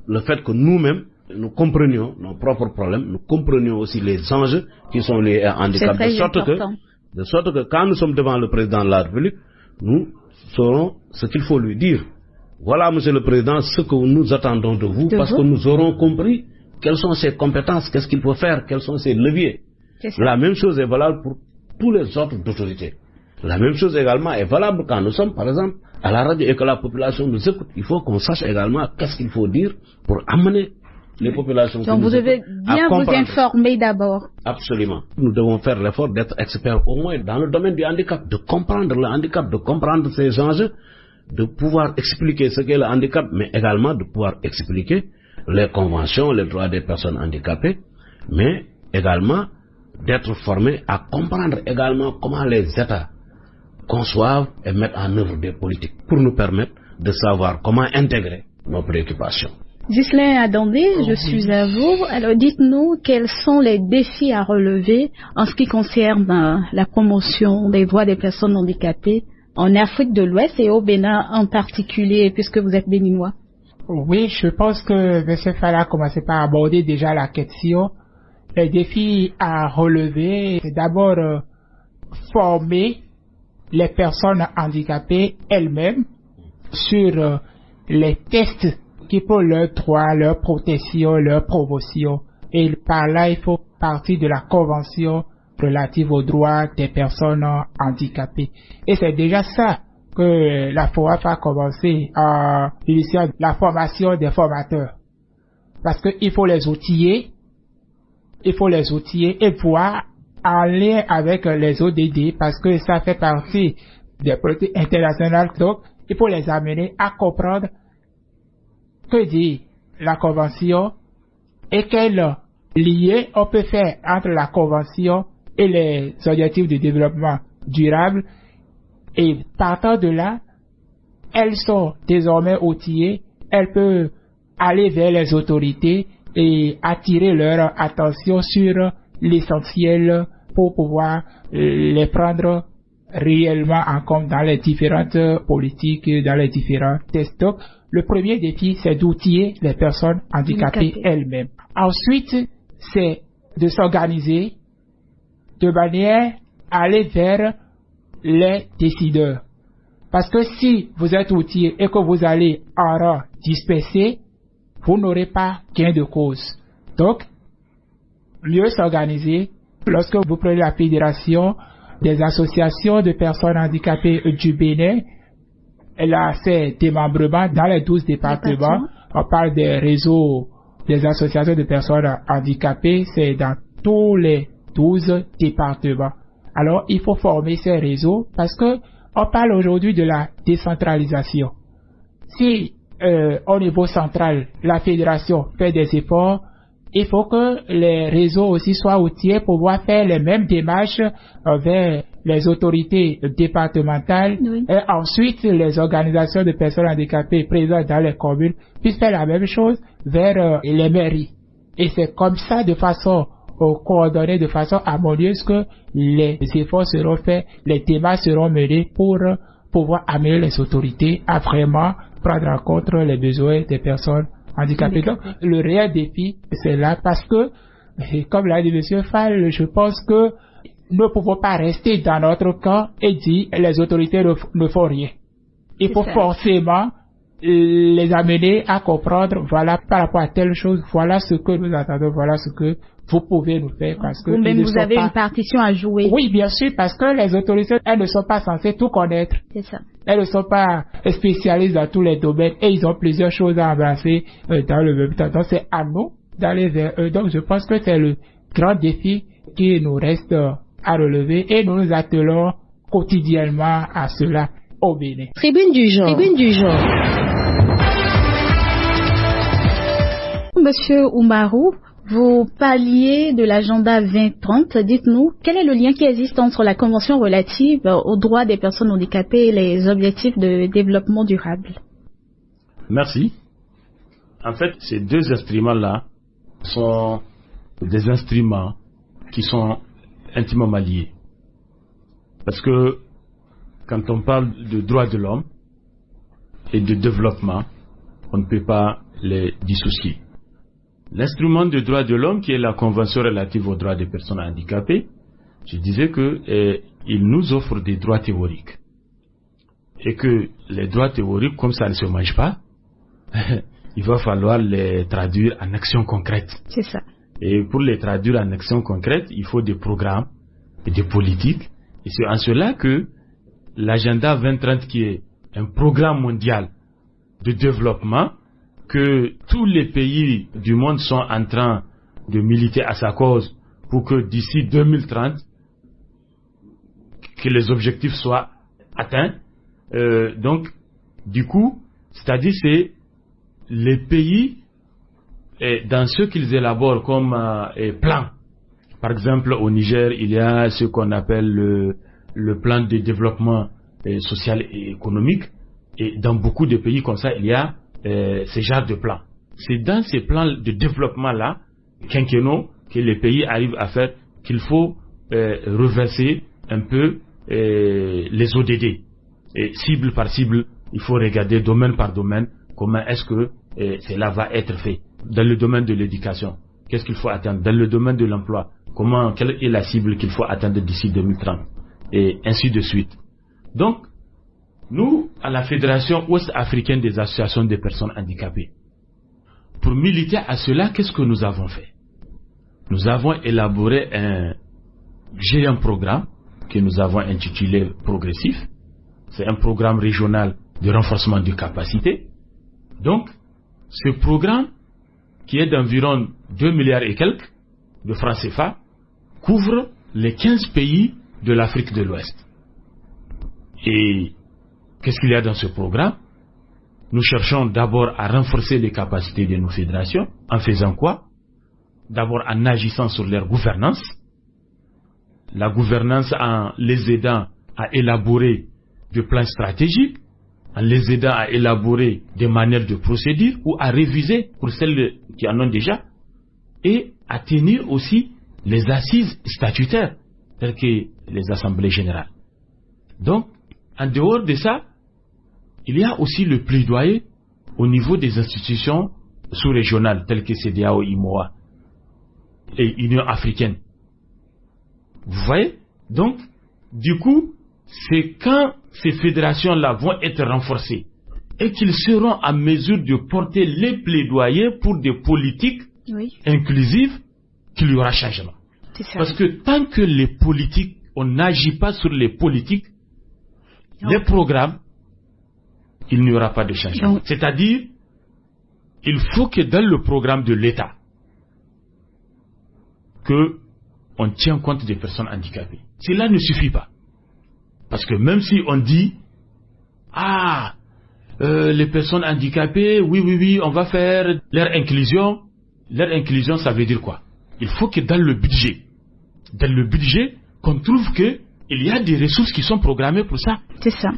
le fait que nous-mêmes, nous comprenions nos propres problèmes, nous comprenions aussi les enjeux qui sont liés à handicap. De sorte que quand nous sommes devant le président de la République, nous saurons ce qu'il faut lui dire. Voilà, monsieur le président, ce que nous attendons de vous, parce que nous aurons compris quelles sont ses compétences, qu'est-ce qu'il faut faire, quels sont ses leviers. La même chose est valable pour tous les autres autorités. La même chose également est valable quand nous sommes, par exemple, à la radio et que la population nous écoute. Il faut qu'on sache également qu'est-ce qu'il faut dire pour amener les populations. Donc vous devez bien vous informer d'abord. Absolument. Nous devons faire l'effort d'être experts au moins dans le domaine du handicap, de comprendre le handicap, de comprendre ses enjeux, de pouvoir expliquer ce qu'est le handicap, mais également de pouvoir expliquer les conventions, les droits des personnes handicapées, mais également d'être formés à comprendre également comment les États conçoivent et mettent en œuvre des politiques pour nous permettre de savoir comment intégrer nos préoccupations. Ghislain Adandé, je suis à vous. Alors dites-nous quels sont les défis à relever en ce qui concerne la promotion des droits des personnes handicapées en Afrique de l'Ouest et au Bénin en particulier, puisque vous êtes béninois. Oui, je pense que M. Fala a commencé par aborder déjà la question. Les défis à relever, c'est d'abord former les personnes handicapées elles-mêmes sur les tests qui pour leurs droits, leur protection, leur promotion. Et par là, il faut partir de la Convention relative aux droits des personnes handicapées. Et c'est déjà ça que la FOAF a commencé en initiant la formation des formateurs. Parce qu'il faut les outiller, et pouvoir en lien avec les ODD, parce que ça fait partie des politiques internationales. Donc, il faut les amener à comprendre que dit la Convention et quel lien on peut faire entre la Convention et les objectifs de développement durable. Et partant de là, elles sont désormais outillées, elles peuvent aller vers les autorités et attirer leur attention sur l'essentiel pour pouvoir les prendre réellement en compte dans les différentes politiques, dans les différents tests. Donc, le premier défi, c'est d'outiller les personnes handicapées elles-mêmes. Ensuite, c'est de s'organiser de manière à aller vers les décideurs. Parce que si vous êtes outillé et que vous allez en rang dispersé, vous n'aurez pas gain de cause. Donc, mieux s'organiser. Lorsque vous prenez la Fédération des associations de personnes handicapées du Bénin, elle a ses démembrements dans les 12 départements. On parle des réseaux des associations de personnes handicapées, c'est dans tous les 12 départements. Alors, il faut former ces réseaux parce que on parle aujourd'hui de la décentralisation. Si au niveau central, la fédération fait des efforts, il faut que les réseaux aussi soient outillés pour pouvoir faire les mêmes démarches vers les autorités départementales et ensuite les organisations de personnes handicapées présentes dans les communes puissent faire la même chose vers les mairies. Et c'est comme ça, de façon coordonnée, de façon harmonieuse, que les efforts seront faits, les démarches seront menées pour pouvoir amener les autorités à vraiment prendre en compte les besoins des personnes handicapées. Donc, le réel défi, c'est là parce que, comme l'a dit M. Fall, je pense que nous ne pouvons pas rester dans notre camp et dire les autorités ne font rien. Il faut forcément les amener à comprendre, voilà, par rapport à telle chose, voilà ce que nous attendons, voilà ce que vous pouvez nous faire, parce que vous-même vous avez une partition à jouer. Oui, bien sûr, parce que les autorités, elles ne sont pas censées tout connaître. C'est ça. Elles ne sont pas spécialistes dans tous les domaines et ils ont plusieurs choses à embrasser dans le même temps. Donc c'est à nous d'aller vers eux. Donc je pense que c'est le grand défi qui nous reste à relever et nous nous attelons quotidiennement à cela au Bénin. Tribune du genre. Tribune du genre. Monsieur Oumarou, vous parliez de l'agenda 2030. Dites-nous, quel est le lien qui existe entre la Convention relative aux droits des personnes handicapées et les objectifs de développement durable? Merci. En fait, ces deux instruments-là sont des instruments qui sont intimement liés. Parce que quand on parle de droits de l'homme et de développement, on ne peut pas les dissocier. L'instrument de droits de l'homme, qui est la Convention relative aux droits des personnes handicapées, je disais que il nous offre des droits théoriques. Et que les droits théoriques, comme ça ne se mange pas, il va falloir les traduire en actions concrètes. C'est ça. Et pour les traduire en actions concrètes, il faut des programmes et des politiques. Et c'est en cela que l'agenda 2030, qui est un programme mondial de développement, que tous les pays du monde sont en train de militer à sa cause pour que d'ici 2030, que les objectifs soient atteints. Donc, du coup, c'est-à-dire c'est les pays, dans ce qu'ils élaborent comme plan. Par exemple, au Niger, il y a ce qu'on appelle le plan de développement social et économique. Et dans beaucoup de pays comme ça, il y a ces genres de plans. C'est dans ces plans de développement-là, quinquennaux, que les pays arrivent à faire qu'il faut reverser un peu les ODD. Et cible par cible, il faut regarder domaine par domaine comment est-ce que cela va être fait. Dans le domaine de l'éducation, qu'est-ce qu'il faut atteindre? Dans le domaine de l'emploi, quelle est la cible qu'il faut atteindre d'ici 2030? Et ainsi de suite. Donc, nous, à la Fédération ouest-africaine des associations des personnes handicapées, Pour militer à cela, qu'est-ce que nous avons fait? Nous avons élaboré un géant programme que nous avons intitulé Progressif. C'est un programme régional de renforcement de capacité. Donc, ce programme, qui est d'environ 2 milliards et quelques de francs CFA, couvre les 15 pays de l'Afrique de l'Ouest. Et qu'est-ce qu'il y a dans ce programme? Nous cherchons d'abord à renforcer les capacités de nos fédérations. En faisant quoi? D'abord en agissant sur leur gouvernance. La gouvernance en les aidant à élaborer des plans stratégiques, en les aidant à élaborer des manières de procédure ou à réviser pour celles qui en ont déjà, et à tenir aussi les assises statutaires, telles que les assemblées générales. Donc, en dehors de ça, il y a aussi le plaidoyer au niveau des institutions sous-régionales, telles que CEDEAO, IMOA et Union africaine. Vous voyez? Donc, du coup, c'est quand ces fédérations-là vont être renforcées et qu'ils seront en mesure de porter les plaidoyers pour des politiques inclusives qu'il y aura changement. Parce que tant que les politiques, on n'agit pas sur les politiques, les programmes, il n'y aura pas de changement. C'est-à-dire, il faut que dans le programme de l'État, que on tient compte des personnes handicapées. Cela ne suffit pas. Parce que même si on dit, les personnes handicapées, oui, on va faire leur inclusion, ça veut dire quoi? Il faut que dans le budget, qu'on trouve que il y a des ressources qui sont programmées pour ça. C'est ça.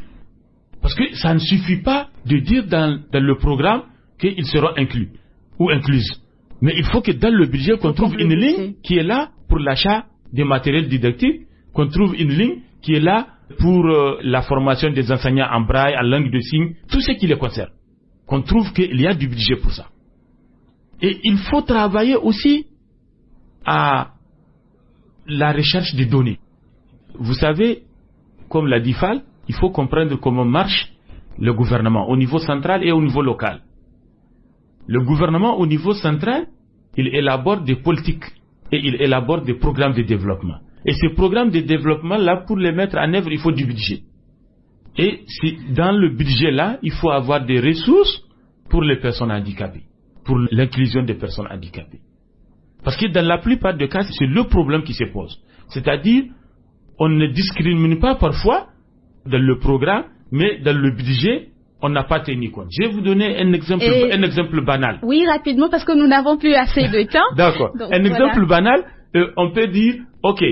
Parce que ça ne suffit pas de dire dans le programme qu'ils seront inclus ou incluses. Mais il faut que dans le budget, qu'on trouve une ligne qui est là pour l'achat des matériels didactiques, qu'on trouve une ligne qui est là pour la formation des enseignants en braille, en langue de signes, tout ce qui les concerne. Qu'on trouve qu'il y a du budget pour ça. Et il faut travailler aussi à la recherche des données. Vous savez, comme l'a dit Fall, il faut comprendre comment marche le gouvernement au niveau central et au niveau local. Le gouvernement au niveau central, il élabore des politiques et il élabore des programmes de développement. Et ces programmes de développement-là, pour les mettre en œuvre, il faut du budget. Et dans le budget-là, il faut avoir des ressources pour les personnes handicapées, pour l'inclusion des personnes handicapées. Parce que dans la plupart des cas, c'est le problème qui se pose. C'est-à-dire, on ne discrimine pas parfois dans le programme, mais dans le budget, on n'a pas tenu compte. Je vais vous donner un exemple banal. Oui, rapidement, parce que nous n'avons plus assez de temps. D'accord. Exemple banal, on peut dire, ok,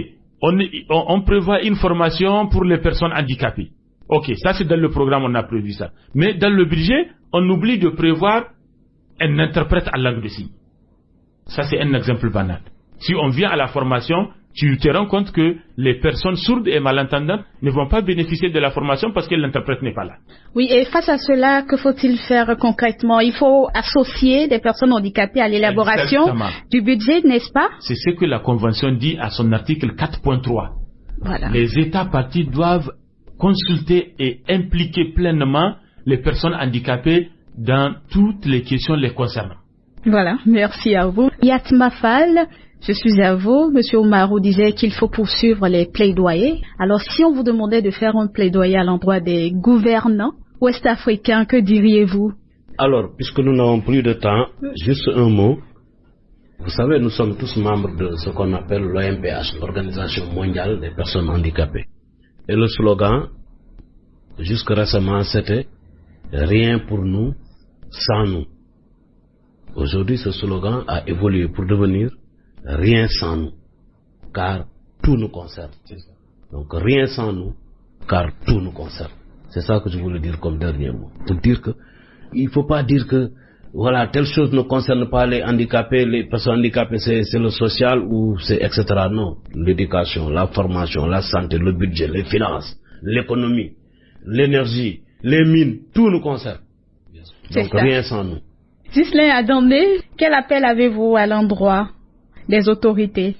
on prévoit une formation pour les personnes handicapées. Ok, ça c'est dans le programme, on a prévu ça. Mais dans le budget, on oublie de prévoir un interprète en langue de signes. Ça c'est un exemple banal. Si on vient à la formation, tu te rends compte que les personnes sourdes et malentendantes ne vont pas bénéficier de la formation parce que l'interprète n'est pas là. Oui, et face à cela, que faut-il faire concrètement? Il faut associer des personnes handicapées à l'élaboration du budget, n'est-ce pas? C'est ce que la Convention dit à son article 4.3. Voilà. Les États partis doivent consulter et impliquer pleinement les personnes handicapées dans toutes les questions les concernant. Voilà, merci à vous. Yatma Fall, je suis à vous. Monsieur Oumarou disait qu'il faut poursuivre les plaidoyers. Alors, si on vous demandait de faire un plaidoyer à l'endroit des gouvernants ouest-africains, que diriez-vous? Alors, puisque nous n'avons plus de temps, juste un mot. Vous savez, nous sommes tous membres de ce qu'on appelle l'OMPH, l'Organisation mondiale des personnes handicapées. Et le slogan, jusque récemment, c'était « Rien pour nous, sans nous ». Aujourd'hui, ce slogan a évolué pour devenir « Rien sans nous », car tout nous concerne. Donc, rien sans nous, car tout nous concerne. C'est ça que je voulais dire comme dernier mot. Pour dire que, il ne faut pas dire que, voilà, telle chose ne concerne pas les handicapés, les personnes handicapées, c'est le social ou c'est etc. Non. L'éducation, la formation, la santé, le budget, les finances, l'économie, l'énergie, les mines, tout nous concerne. Donc, rien sans nous. Ghislain Adamé, quel appel avez-vous à l'endroit des autorités?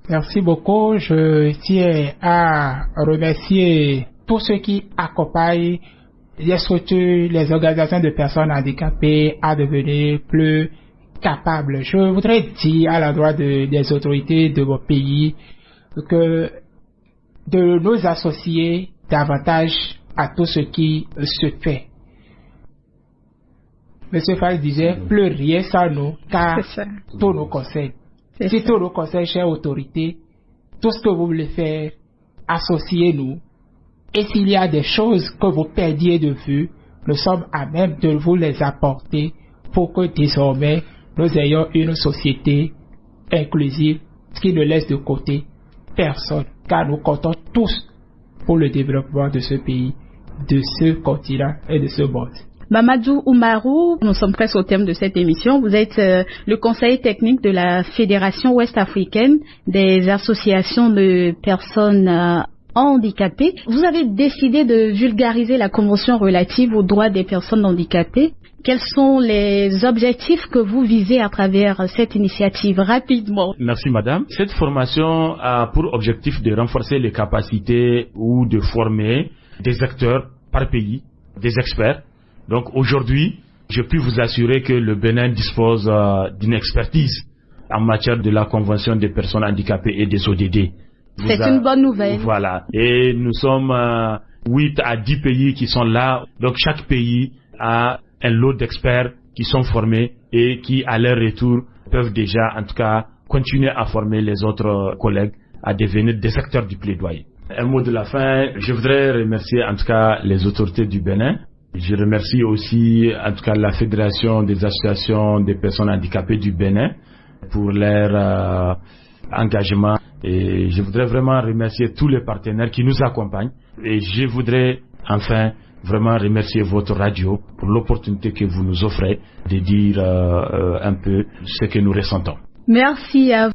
Merci beaucoup. Je tiens à remercier tous ceux qui accompagnent les structures, les organisations de personnes handicapées à devenir plus capables. Je voudrais dire à l'endroit des autorités de mon pays que de nous associer davantage à tout ce qui se fait. Monsieur Fall disait, plus rien sans nous, car tout nous concerne. Si tout nous concerne, chères autorités, tout ce que vous voulez faire, associez-nous. Et s'il y a des choses que vous perdiez de vue, nous sommes à même de vous les apporter pour que désormais nous ayons une société inclusive qui ne laisse de côté personne, car nous comptons tous pour le développement de ce pays, de ce continent et de ce monde. Mamadou Oumarou, nous sommes presque au terme de cette émission. Vous êtes le conseiller technique de la Fédération ouest-africaine des associations de personnes handicapées. Vous avez décidé de vulgariser la convention relative aux droits des personnes handicapées. Quels sont les objectifs que vous visez à travers cette initiative rapidement? Merci madame. Cette formation a pour objectif de renforcer les capacités ou de former des acteurs par pays, des experts. Donc aujourd'hui, je puis vous assurer que le Bénin dispose d'une expertise en matière de la convention des personnes handicapées et des ODD. C'est une bonne nouvelle. Voilà. Et nous sommes 8 à 10 pays qui sont là. Donc chaque pays a un lot d'experts qui sont formés et qui, à leur retour, peuvent déjà, en tout cas, continuer à former les autres collègues à devenir des acteurs du plaidoyer. Un mot de la fin. Je voudrais remercier, en tout cas, les autorités du Bénin. Je remercie aussi, en tout cas, la Fédération des associations des personnes handicapées du Bénin pour leur engagement. Et je voudrais vraiment remercier tous les partenaires qui nous accompagnent. Et je voudrais, enfin, vraiment remercier votre radio pour l'opportunité que vous nous offrez de dire un peu ce que nous ressentons. Merci à vous.